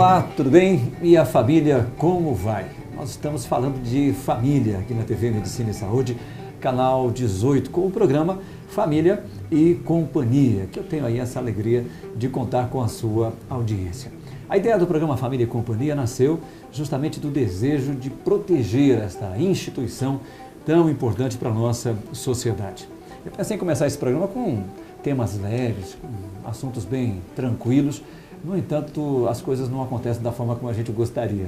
Olá, tudo bem? E a família, como vai? Nós estamos falando de família aqui na TV Medicina e Saúde, canal 18, com o programa Família e Companhia, que eu tenho aí essa alegria de contar com a sua audiência. A ideia do programa Família e Companhia nasceu justamente do desejo de proteger esta instituição tão importante para a nossa sociedade. Eu pensei em começar esse programa com temas leves, com assuntos bem tranquilos. No entanto, as coisas não acontecem da forma como a gente gostaria.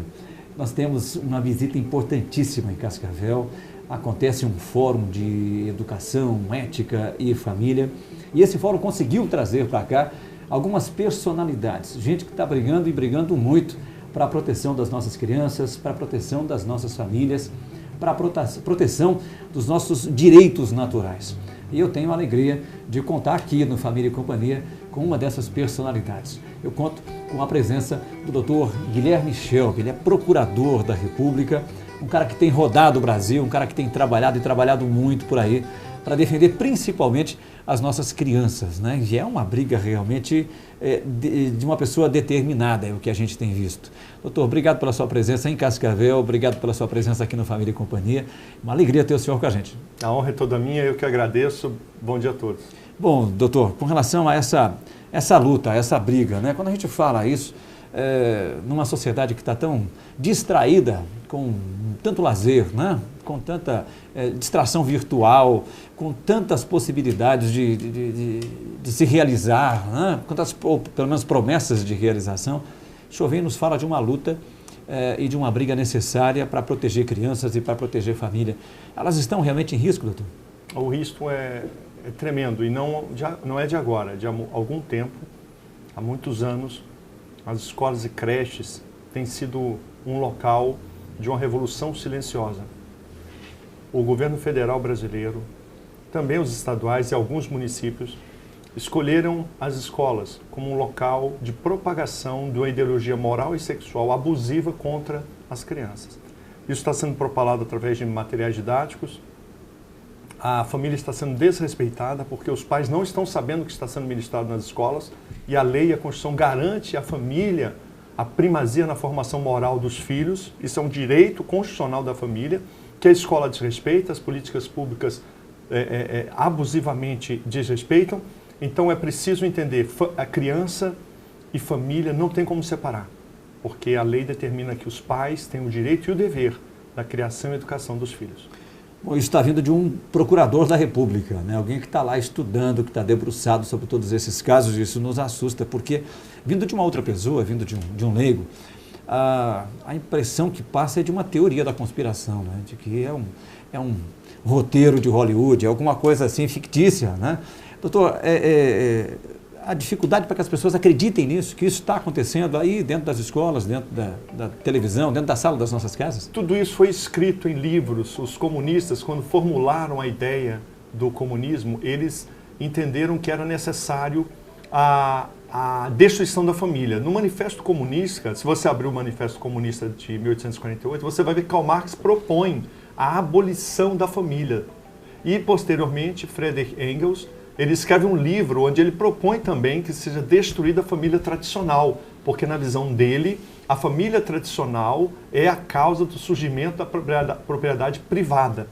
Nós temos uma visita importantíssima em Cascavel, acontece um fórum de educação, ética e família, e esse fórum conseguiu trazer para cá algumas personalidades, gente que está brigando e brigando muito para a proteção das nossas crianças, para a proteção das nossas famílias, para a proteção dos nossos direitos naturais. E eu tenho a alegria de contar aqui no Família e Companhia com uma dessas personalidades. Eu conto com a presença do Dr. Guilherme Schelp, ele é procurador da República, um cara que tem rodado o Brasil, um cara que tem trabalhado muito por aí para defender principalmente as nossas crianças, né? E é uma briga realmente de uma pessoa determinada, é o que a gente tem visto. Doutor, obrigado pela sua presença em Cascavel, obrigado pela sua presença aqui no Família e Companhia. Uma alegria ter o senhor com a gente. A honra é toda minha, eu que agradeço. Bom dia a todos. Bom, doutor, com relação a essa luta, essa briga, né? Quando a gente fala isso, numa sociedade que está tão distraída, com tanto lazer, né? Com tanta distração virtual, com tantas possibilidades de se realizar, né? Ou pelo menos promessas de realização, o senhor vem nos fala de uma luta e de uma briga necessária para proteger crianças e para proteger família. Elas estão realmente em risco, doutor? O risco é tremendo e não é de agora, é de algum tempo, há muitos anos. As escolas e creches têm sido um local de uma revolução silenciosa. O governo federal brasileiro, também os estaduais e alguns municípios, escolheram as escolas como um local de propagação de uma ideologia moral e sexual abusiva contra as crianças. Isso está sendo propalado através de materiais didáticos. A família está sendo desrespeitada porque os pais não estão sabendo o que está sendo ministrado nas escolas e a lei e a Constituição garante à família a primazia na formação moral dos filhos. Isso é um direito constitucional da família que a escola desrespeita, as políticas públicas abusivamente desrespeitam. Então é preciso entender, a criança e família não tem como separar, porque a lei determina que os pais têm o direito e o dever da criação e educação dos filhos. Bom, isso está vindo de um procurador da República, né? Alguém que está lá estudando, que está debruçado sobre todos esses casos, e isso nos assusta, porque vindo de uma outra pessoa, vindo de um leigo, a impressão que passa é de uma teoria da conspiração, né? De que é um roteiro de Hollywood, é alguma coisa assim fictícia, né? Doutor, a dificuldade para que as pessoas acreditem nisso, que isso está acontecendo aí dentro das escolas, dentro da televisão, dentro da sala das nossas casas? Tudo isso foi escrito em livros. Os comunistas, quando formularam a ideia do comunismo, eles entenderam que era necessário a destruição da família. No Manifesto Comunista, se você abrir o Manifesto Comunista de 1848, você vai ver que Karl Marx propõe a abolição da família. E, posteriormente, Friedrich Engels, ele escreve um livro onde ele propõe também que seja destruída a família tradicional, porque na visão dele, a família tradicional é a causa do surgimento da propriedade privada.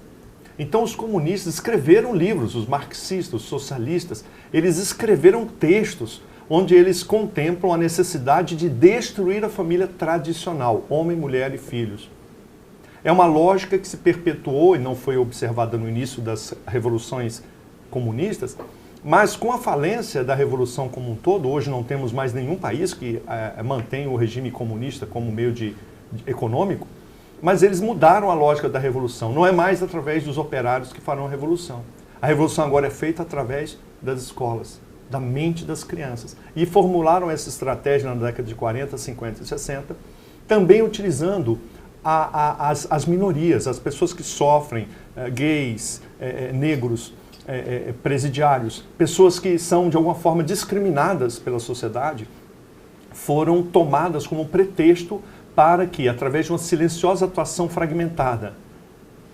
Então os comunistas escreveram livros, os marxistas, os socialistas, eles escreveram textos onde eles contemplam a necessidade de destruir a família tradicional, homem, mulher e filhos. É uma lógica que se perpetuou e não foi observada no início das revoluções comunistas, mas com a falência da revolução como um todo, hoje não temos mais nenhum país que mantém o regime comunista como meio econômico, mas eles mudaram a lógica da revolução. Não é mais através dos operários que farão a revolução. A revolução agora é feita através das escolas, da mente das crianças. E formularam essa estratégia na década de 40, 50 e 60, também utilizando as minorias, as pessoas que sofrem, gays, negros, presidiários, pessoas que são de alguma forma discriminadas pela sociedade, foram tomadas como pretexto para que, através de uma silenciosa atuação fragmentada,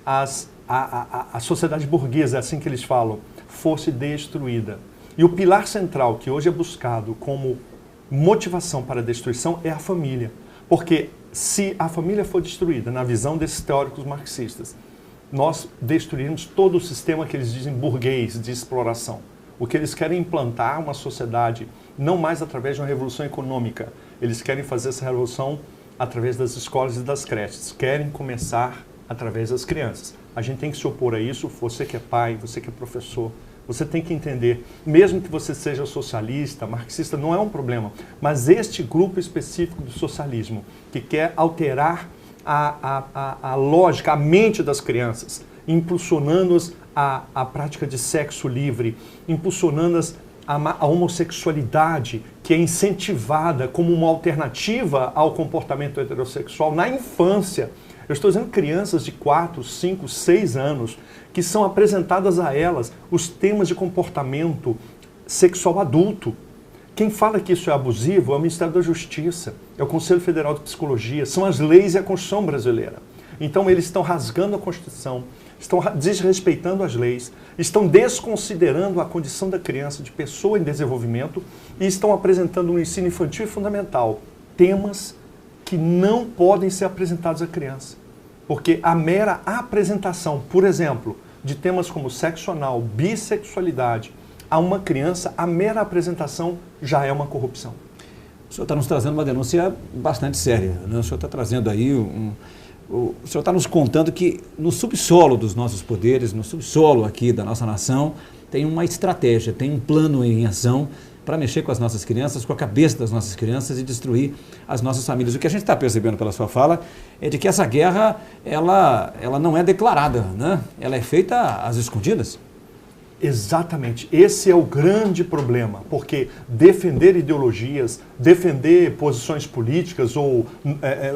a sociedade burguesa, é assim que eles falam, fosse destruída. E o pilar central que hoje é buscado como motivação para a destruição é a família. Porque se a família for destruída, na visão desses teóricos marxistas, nós destruímos todo o sistema que eles dizem burguês de exploração. O que eles querem implantar uma sociedade não mais através de uma revolução econômica. Eles querem fazer essa revolução através das escolas e das creches. Querem começar através das crianças. A gente tem que se opor a isso. Você que é pai, você que é professor, você tem que entender, mesmo que você seja socialista, marxista, não é um problema. Mas este grupo específico do socialismo, que quer alterar a lógica, a mente das crianças, impulsionando-as à prática de sexo livre, impulsionando-as à homossexualidade, que é incentivada como uma alternativa ao comportamento heterossexual na infância. Eu estou dizendo crianças de 4, 5, 6 anos, que são apresentadas a elas os temas de comportamento sexual adulto. Quem fala que isso é abusivo é o Ministério da Justiça, é o Conselho Federal de Psicologia, são as leis e a Constituição brasileira. Então eles estão rasgando a Constituição, estão desrespeitando as leis, estão desconsiderando a condição da criança de pessoa em desenvolvimento e estão apresentando no ensino infantil e fundamental temas que não podem ser apresentados à criança. Porque a mera apresentação, por exemplo, de temas como sexo anal, bissexualidade, a uma criança, a mera apresentação já é uma corrupção. O senhor está nos trazendo uma denúncia bastante séria, né? O senhor está trazendo aí o senhor está nos contando que no subsolo dos nossos poderes, no subsolo aqui da nossa nação, tem uma estratégia, tem um plano em ação para mexer com as nossas crianças, com a cabeça das nossas crianças e destruir as nossas famílias. O que a gente está percebendo pela sua fala é de que essa guerra, ela não é declarada, né? Ela é feita às escondidas. Exatamente. Esse é o grande problema, porque defender ideologias, defender posições políticas ou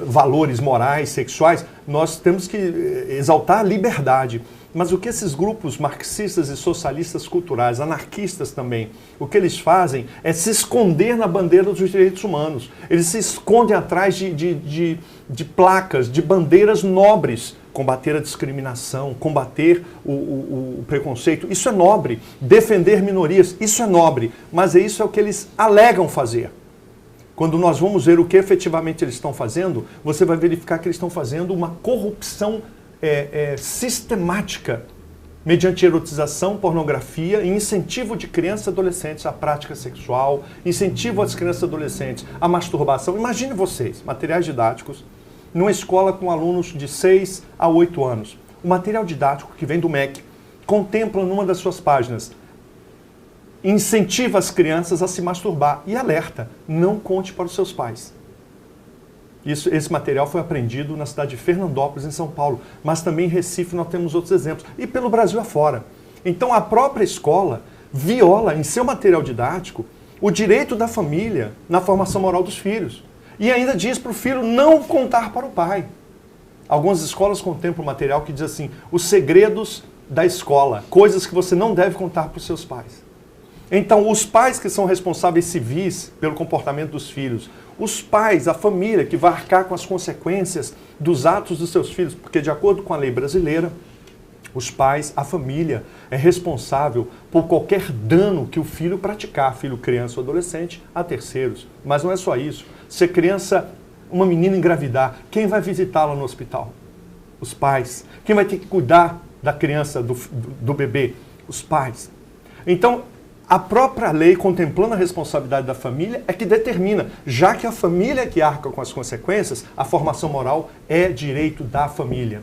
valores morais, sexuais, nós temos que exaltar a liberdade. Mas o que esses grupos marxistas e socialistas culturais, anarquistas também, o que eles fazem é se esconder na bandeira dos direitos humanos. Eles se escondem atrás de placas, de bandeiras nobres. Combater a discriminação, combater o preconceito, isso é nobre. Defender minorias, isso é nobre. Mas isso é o que eles alegam fazer. Quando nós vamos ver o que efetivamente eles estão fazendo, você vai verificar que eles estão fazendo uma corrupção sistemática, mediante erotização, pornografia e incentivo de crianças e adolescentes à prática sexual, incentivo às crianças e adolescentes à masturbação. Imagine vocês, materiais didáticos, numa escola com alunos de 6 a 8 anos. O material didático que vem do MEC contempla numa das suas páginas, incentiva as crianças a se masturbar e alerta, não conte para os seus pais. Esse material foi apreendido na cidade de Fernandópolis, em São Paulo, mas também em Recife nós temos outros exemplos, e pelo Brasil afora. Então a própria escola viola em seu material didático o direito da família na formação moral dos filhos. E ainda diz para o filho não contar para o pai. Algumas escolas contemplam material que diz assim, os segredos da escola, coisas que você não deve contar para os seus pais. Então, os pais que são responsáveis civis pelo comportamento dos filhos, os pais, a família que vai arcar com as consequências dos atos dos seus filhos, porque de acordo com a lei brasileira, os pais, a família é responsável por qualquer dano que o filho praticar, filho, criança ou adolescente, a terceiros. Mas não é só isso. Se a criança, uma menina engravidar, quem vai visitá-la no hospital? Os pais. Quem vai ter que cuidar da criança, do bebê? Os pais. Então, a própria lei, contemplando a responsabilidade da família, é que determina, já que a família é que arca com as consequências, a formação moral é direito da família.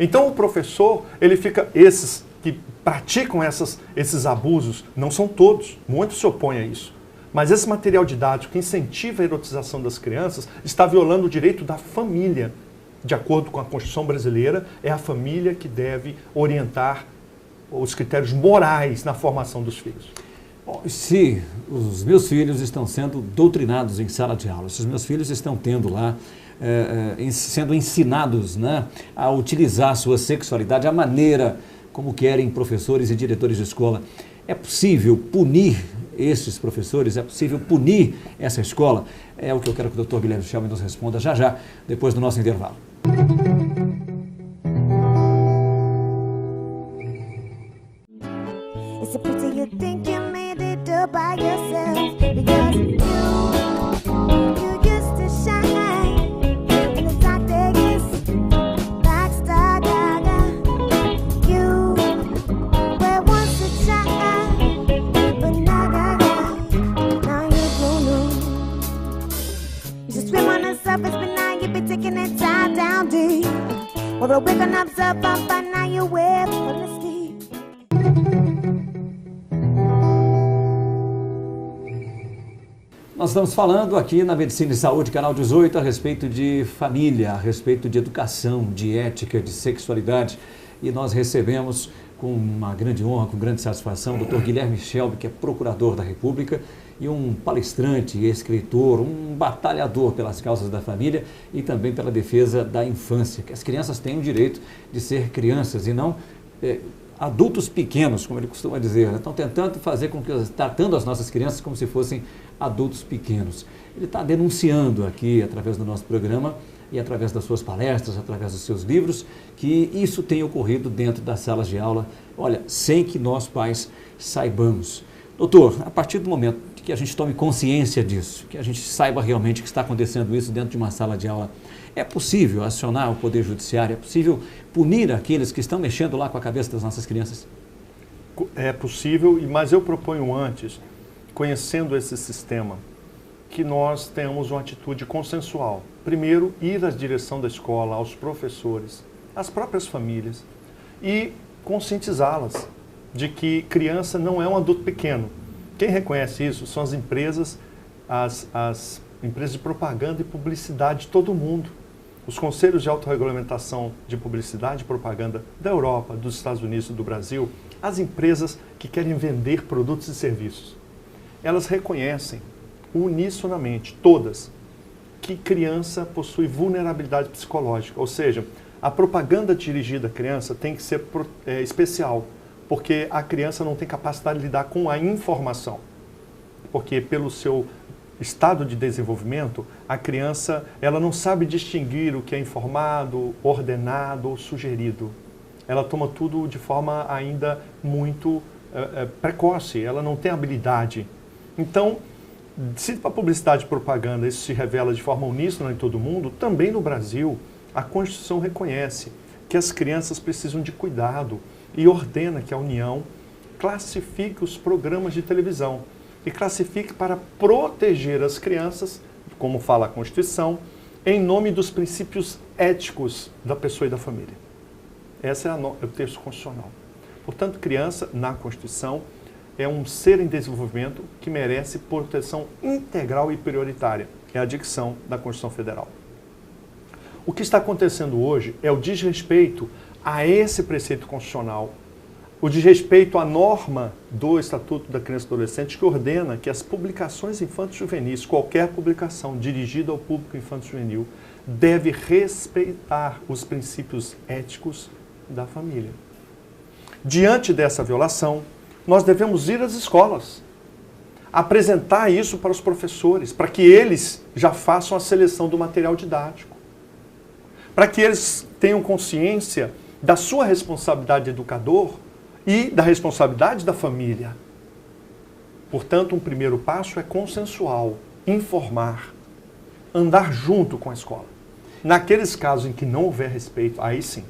Então o professor, ele fica, esses que praticam esses abusos, não são todos, muitos se opõem a isso, mas esse material didático que incentiva a erotização das crianças está violando o direito da família. De acordo com a Constituição brasileira, é a família que deve orientar os critérios morais na formação dos filhos. Se os meus filhos estão sendo doutrinados em sala de aula, se os meus filhos estão tendo lá, sendo ensinados, né, a utilizar a sua sexualidade, a maneira como querem professores e diretores de escola, é possível punir esses professores? É possível punir essa escola? É o que eu quero que o Dr. Guilherme Schelman nos responda já, depois do nosso intervalo. It's a pity you think you made it up by yourself, because you For the wicked up the bump and now you whip on the ski. Nós estamos falando aqui na Medicina e Saúde, Canal 18, a respeito de família, a respeito de educação, de ética, de sexualidade. E nós recebemos com uma grande honra, com grande satisfação, o Dr. Guilherme Shelby, que é procurador da República e um palestrante, escritor, um batalhador pelas causas da família e também pela defesa da infância, que as crianças têm o direito de ser crianças e não adultos pequenos, como ele costuma dizer. Estão tentando fazer com que, tratando as nossas crianças como se fossem adultos pequenos. Ele está denunciando aqui, através do nosso programa e através das suas palestras, através dos seus livros, que isso tem ocorrido dentro das salas de aula, olha, sem que nós pais saibamos. Doutor, a partir do momento que a gente tome consciência disso, que a gente saiba realmente que está acontecendo isso dentro de uma sala de aula, é possível acionar o Poder Judiciário? É possível punir aqueles que estão mexendo lá com a cabeça das nossas crianças? É possível, mas eu proponho antes, conhecendo esse sistema, que nós tenhamos uma atitude consensual. Primeiro, ir à direção da escola, aos professores, às próprias famílias e conscientizá-las de que criança não é um adulto pequeno. Quem reconhece isso são as empresas, as empresas de propaganda e publicidade de todo mundo. Os conselhos de autorregulamentação de publicidade e propaganda da Europa, dos Estados Unidos e do Brasil, as empresas que querem vender produtos e serviços, elas reconhecem unisonamente, todas, que criança possui vulnerabilidade psicológica. Ou seja, a propaganda dirigida à criança tem que ser especial, porque a criança não tem capacidade de lidar com a informação. Porque pelo seu estado de desenvolvimento, a criança ela não sabe distinguir o que é informado, ordenado ou sugerido. Ela toma tudo de forma ainda muito precoce, ela não tem habilidade. Então, se a publicidade e propaganda isso se revela de forma uníssona em todo mundo, também no Brasil, a Constituição reconhece que as crianças precisam de cuidado e ordena que a União classifique os programas de televisão e classifique para proteger as crianças, como fala a Constituição, em nome dos princípios éticos da pessoa e da família. Esse é o texto constitucional. Portanto, criança, na Constituição, é um ser em desenvolvimento que merece proteção integral e prioritária. É a dicção da Constituição Federal. O que está acontecendo hoje é o desrespeito a esse preceito constitucional, o desrespeito à norma do Estatuto da Criança e do Adolescente, que ordena que as publicações infanto-juvenis, qualquer publicação dirigida ao público infanto-juvenil, deve respeitar os princípios éticos da família. Diante dessa violação, nós devemos ir às escolas, apresentar isso para os professores, para que eles já façam a seleção do material didático, para que eles tenham consciência da sua responsabilidade de educador e da responsabilidade da família. Portanto, um primeiro passo é consensual, informar, andar junto com a escola. Naqueles casos em que não houver respeito, aí sim,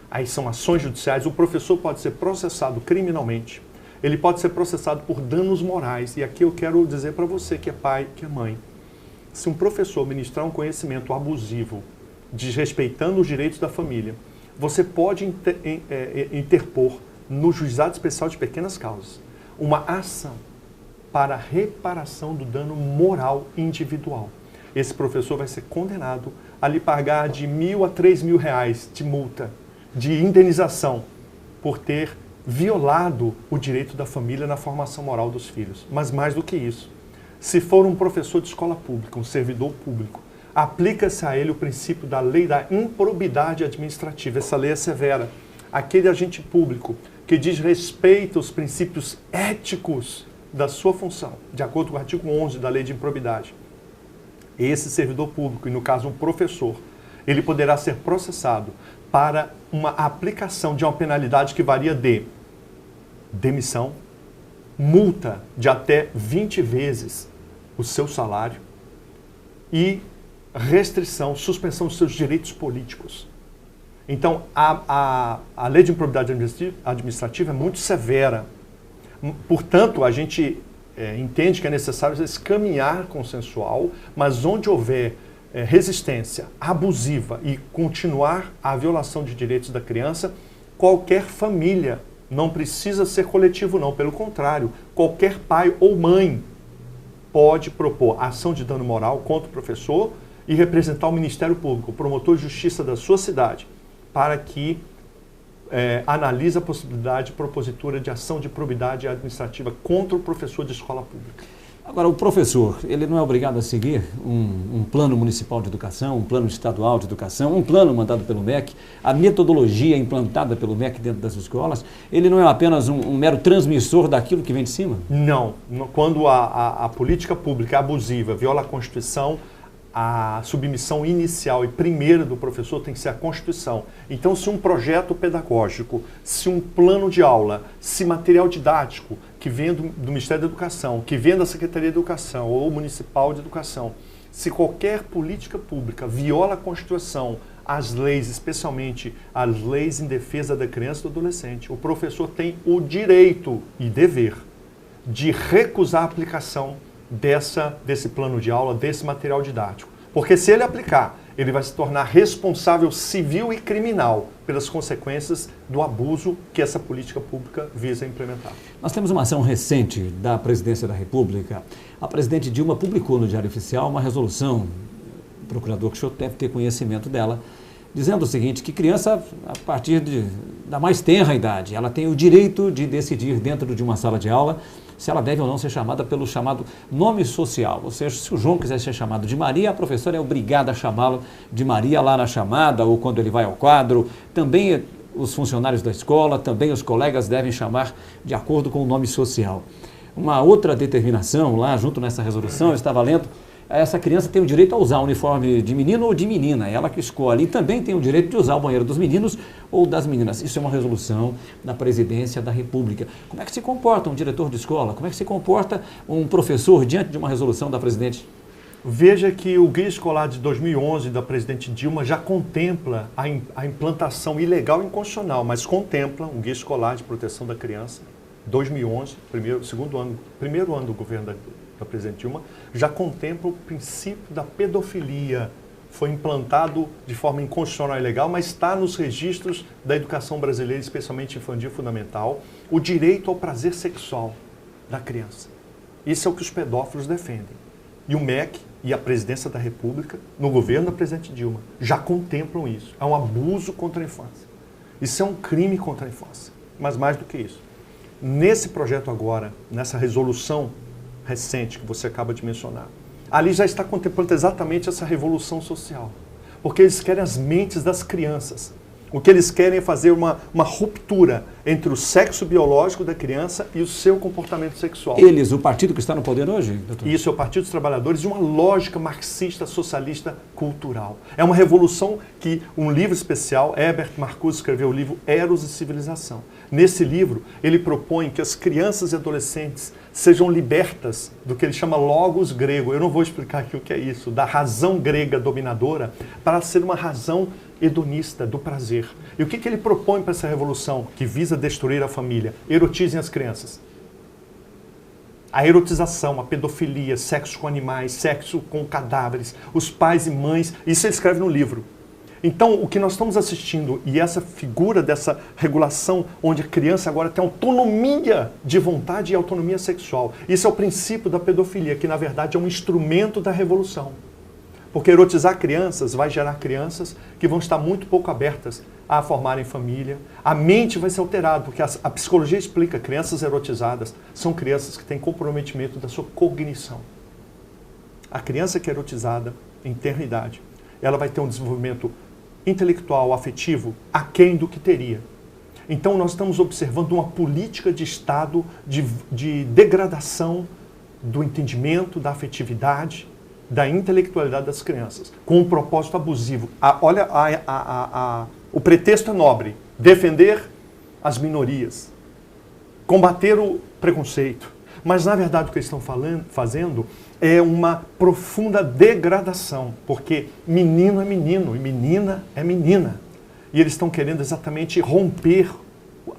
aí são ações judiciais, o professor pode ser processado criminalmente, ele pode ser processado por danos morais. E aqui eu quero dizer para você que é pai, que é mãe, se um professor ministrar um conhecimento abusivo, desrespeitando os direitos da família, você pode interpor no Juizado Especial de Pequenas Causas uma ação para reparação do dano moral individual. Esse professor vai ser condenado a lhe pagar de R$1.000 a R$3.000 de multa, de indenização, por ter violado o direito da família na formação moral dos filhos. Mas mais do que isso, se for um professor de escola pública, um servidor público, aplica-se a ele o princípio da lei da improbidade administrativa. Essa lei é severa. Aquele agente público que desrespeita os princípios éticos da sua função, de acordo com o artigo 11 da lei de improbidade, esse servidor público, e no caso um professor, ele poderá ser processado para uma aplicação de uma penalidade que varia de demissão, multa de até 20 vezes o seu salário e restrição, suspensão dos seus direitos políticos. Então, a lei de improbidade administrativa é muito severa. Portanto, a gente entende que é necessário esse caminhar consensual, mas onde houver resistência abusiva e continuar a violação de direitos da criança, qualquer família, não precisa ser coletivo não, pelo contrário, qualquer pai ou mãe pode propor ação de dano moral contra o professor e representar o Ministério Público, o promotor de justiça da sua cidade, para que analise a possibilidade de propositura de ação de probidade administrativa contra o professor de escola pública. Agora, o professor, ele não é obrigado a seguir um plano municipal de educação, um plano estadual de educação, um plano mandado pelo MEC, a metodologia implantada pelo MEC dentro das escolas, ele não é apenas um mero transmissor daquilo que vem de cima? Não. Quando a política pública abusiva viola a Constituição, a submissão inicial e primeira do professor tem que ser a Constituição. Então, se um projeto pedagógico, se um plano de aula, se material didático que vem do Ministério da Educação, que vem da Secretaria de Educação ou Municipal de Educação, se qualquer política pública viola a Constituição, as leis, especialmente as leis em defesa da criança e do adolescente, o professor tem o direito e dever de recusar a aplicação desse plano de aula, desse material didático. Porque se ele aplicar, ele vai se tornar responsável civil e criminal pelas consequências do abuso que essa política pública visa implementar. Nós temos uma ação recente da Presidência da República. A presidente Dilma publicou no Diário Oficial uma resolução, o procurador que o senhor deve ter conhecimento dela, dizendo o seguinte, que criança, a partir da mais tenra idade, ela tem o direito de decidir dentro de uma sala de aula se ela deve ou não ser chamada pelo chamado nome social. Ou seja, se o João quiser ser chamado de Maria, a professora é obrigada a chamá-lo de Maria lá na chamada ou quando ele vai ao quadro. Também os funcionários da escola, também os colegas devem chamar de acordo com o nome social. Uma outra determinação lá, junto nessa resolução, eu estava lendo, essa criança tem o direito a usar o uniforme de menino ou de menina, ela que escolhe, e também tem o direito de usar o banheiro dos meninos ou das meninas. Isso é uma resolução da Presidência da República. Como é que se comporta um diretor de escola? Como é que se comporta um professor diante de uma resolução da Presidente? Veja que o Guia Escolar de 2011 da Presidente Dilma já contempla a implantação ilegal e inconstitucional, mas contempla um Guia Escolar de Proteção da Criança, 2011, primeiro ano do governo da Presidente Dilma, já contempla o princípio da pedofilia. Foi implantado de forma inconstitucional e ilegal, mas está nos registros da educação brasileira, especialmente infantil e fundamental, o direito ao prazer sexual da criança. Isso é o que os pedófilos defendem. E o MEC e a Presidência da República, no governo da Presidente Dilma, já contemplam isso. É um abuso contra a infância. Isso é um crime contra a infância. Mas mais do que isso. Nesse projeto agora, nessa resolução recente que você acaba de mencionar, ali já está contemplando exatamente essa revolução social. Porque eles querem as mentes das crianças. O que eles querem é fazer uma ruptura entre o sexo biológico da criança e o seu comportamento sexual. Eles, o partido que está no poder hoje, doutor? Isso é o Partido dos Trabalhadores, de uma lógica marxista, socialista, cultural. É uma revolução que um livro especial, Herbert Marcuse escreveu o livro Eros e Civilização. Nesse livro, ele propõe que as crianças e adolescentes sejam libertas do que ele chama logos grego. Eu não vou explicar aqui o que é isso, da razão grega dominadora, para ser uma razão hedonista, do prazer. E o que ele propõe para essa revolução que visa destruir a família? Erotizem as crianças. A erotização, a pedofilia, sexo com animais, sexo com cadáveres, os pais e mães, isso ele escreve no livro. Então, o que nós estamos assistindo, e essa figura dessa regulação, onde a criança agora tem autonomia de vontade e autonomia sexual, isso é o princípio da pedofilia, que na verdade é um instrumento da revolução. Porque erotizar crianças vai gerar crianças que vão estar muito pouco abertas a formarem família. A mente vai ser alterada, porque a psicologia explica que crianças erotizadas são crianças que têm comprometimento da sua cognição. A criança que é erotizada em tenra idade, ela vai ter um desenvolvimento intelectual, afetivo, aquém do que teria. Então nós estamos observando uma política de Estado de degradação do entendimento, da afetividade, da intelectualidade das crianças, com um propósito abusivo. O pretexto é nobre, defender as minorias, combater o preconceito. Mas, na verdade, o que eles estão fazendo é uma profunda degradação, porque menino é menino e menina é menina. E eles estão querendo exatamente romper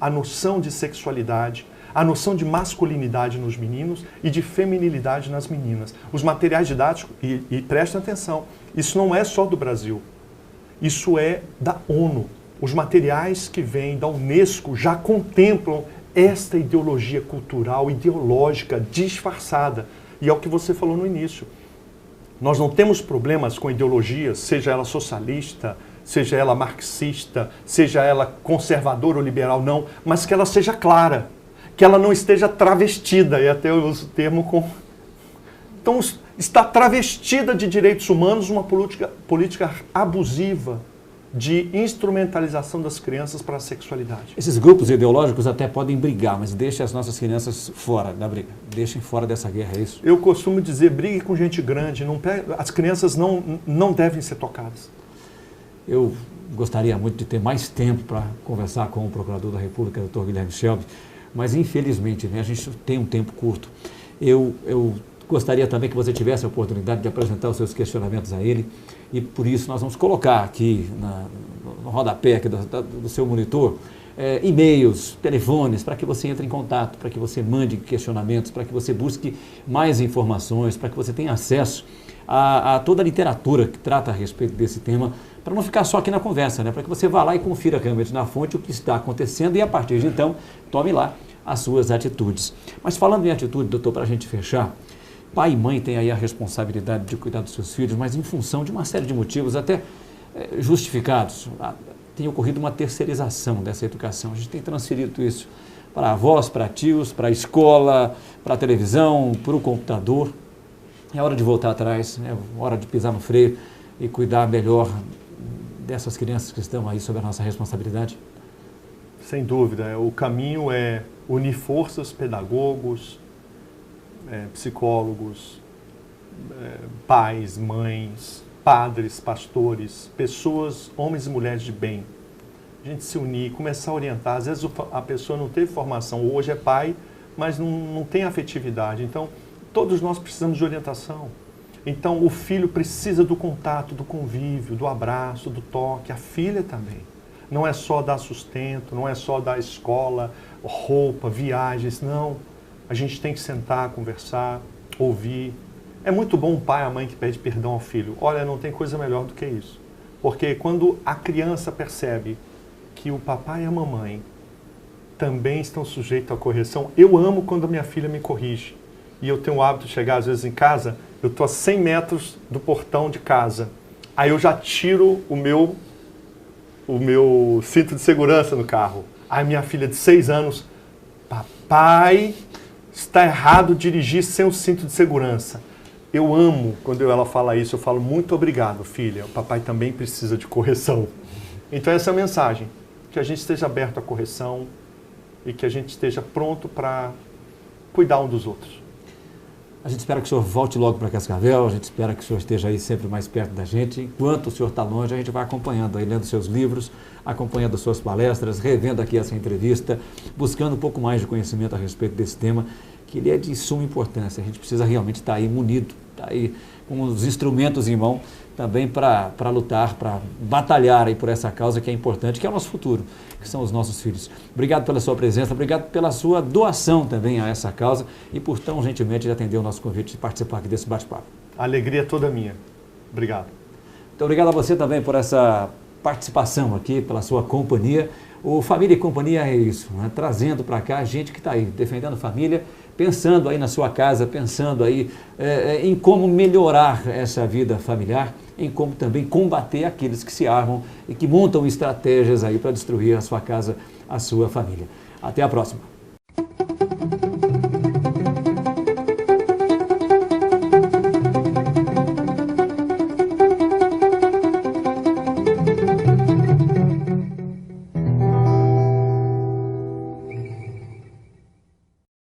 a noção de sexualidade, a noção de masculinidade nos meninos e de feminilidade nas meninas. Os materiais didáticos, e prestem atenção, isso não é só do Brasil, isso é da ONU. Os materiais que vêm da Unesco já contemplam esta ideologia cultural, ideológica, disfarçada. E é o que você falou no início. Nós não temos problemas com ideologias, seja ela socialista, seja ela marxista, seja ela conservadora ou liberal, não, mas que ela seja clara, que ela não esteja travestida, e até eu uso o termo com... Então, está travestida de direitos humanos uma política abusiva de instrumentalização das crianças para a sexualidade. Esses grupos ideológicos até podem brigar, mas deixem as nossas crianças fora da briga. Deixem fora dessa guerra, é isso? Eu costumo dizer, brigue com gente grande, as crianças não devem ser tocadas. Eu gostaria muito de ter mais tempo para conversar com o Procurador da República, Dr. Guilherme Scelbi, mas infelizmente, né, a gente tem um tempo curto. Eu gostaria também que você tivesse a oportunidade de apresentar os seus questionamentos a ele, e por isso nós vamos colocar aqui no rodapé aqui do seu monitor e-mails, telefones, para que você entre em contato, para que você mande questionamentos, para que você busque mais informações, para que você tenha acesso a toda a literatura que trata a respeito desse tema, para não ficar só aqui na conversa, né? Para que você vá lá e confira realmente na fonte o que está acontecendo e a partir de então tome lá as suas atitudes. Mas falando em atitude, doutor, para a gente fechar, pai e mãe têm aí a responsabilidade de cuidar dos seus filhos, mas em função de uma série de motivos até justificados, tem ocorrido uma terceirização dessa educação. A gente tem transferido isso para avós, para tios, para a escola, para a televisão, para o computador. É hora de voltar atrás, é hora de pisar no freio e cuidar melhor dessas crianças que estão aí sob a nossa responsabilidade. Sem dúvida, o caminho é unir forças, pedagogos, psicólogos, pais, mães, padres, pastores, pessoas, homens e mulheres de bem. A gente se unir, começar a orientar. Às vezes a pessoa não teve formação, hoje é pai, mas não tem afetividade. Então, todos nós precisamos de orientação. Então, o filho precisa do contato, do convívio, do abraço, do toque. A filha também. Não é só dar sustento, não é só dar escola, roupa, viagens, não. A gente tem que sentar, conversar, ouvir. É muito bom o pai e a mãe que pede perdão ao filho. Olha, não tem coisa melhor do que isso. Porque quando a criança percebe que o papai e a mamãe também estão sujeitos à correção, eu amo quando a minha filha me corrige. E eu tenho o hábito de chegar às vezes em casa, eu estou a 100 metros do portão de casa. Aí eu já tiro o meu cinto de segurança no carro. Aí minha filha de 6 anos, papai, está errado dirigir sem o cinto de segurança. Eu amo quando ela fala isso, eu falo muito obrigado, filha, o papai também precisa de correção. Então essa é a mensagem, que a gente esteja aberto à correção e que a gente esteja pronto para cuidar um dos outros. A gente espera que o senhor volte logo para Cascavel, a gente espera que o senhor esteja aí sempre mais perto da gente. Enquanto o senhor está longe, a gente vai acompanhando aí, lendo seus livros, acompanhando suas palestras, revendo aqui essa entrevista, buscando um pouco mais de conhecimento a respeito desse tema, que ele é de suma importância. A gente precisa realmente estar aí munido, estar aí com os instrumentos em mão também para lutar, para batalhar aí por essa causa que é importante, que é o nosso futuro, que são os nossos filhos. Obrigado pela sua presença, obrigado pela sua doação também a essa causa e por tão gentilmente atender o nosso convite de participar aqui desse bate-papo. A alegria é toda minha. Obrigado. Então, obrigado a você também por essa participação aqui, pela sua companhia. O Família e Companhia é isso, né? Trazendo para cá gente que está aí, defendendo a família, pensando aí na sua casa, pensando aí em como melhorar essa vida familiar, em como também combater aqueles que se armam e que montam estratégias aí para destruir a sua casa, a sua família. Até a próxima.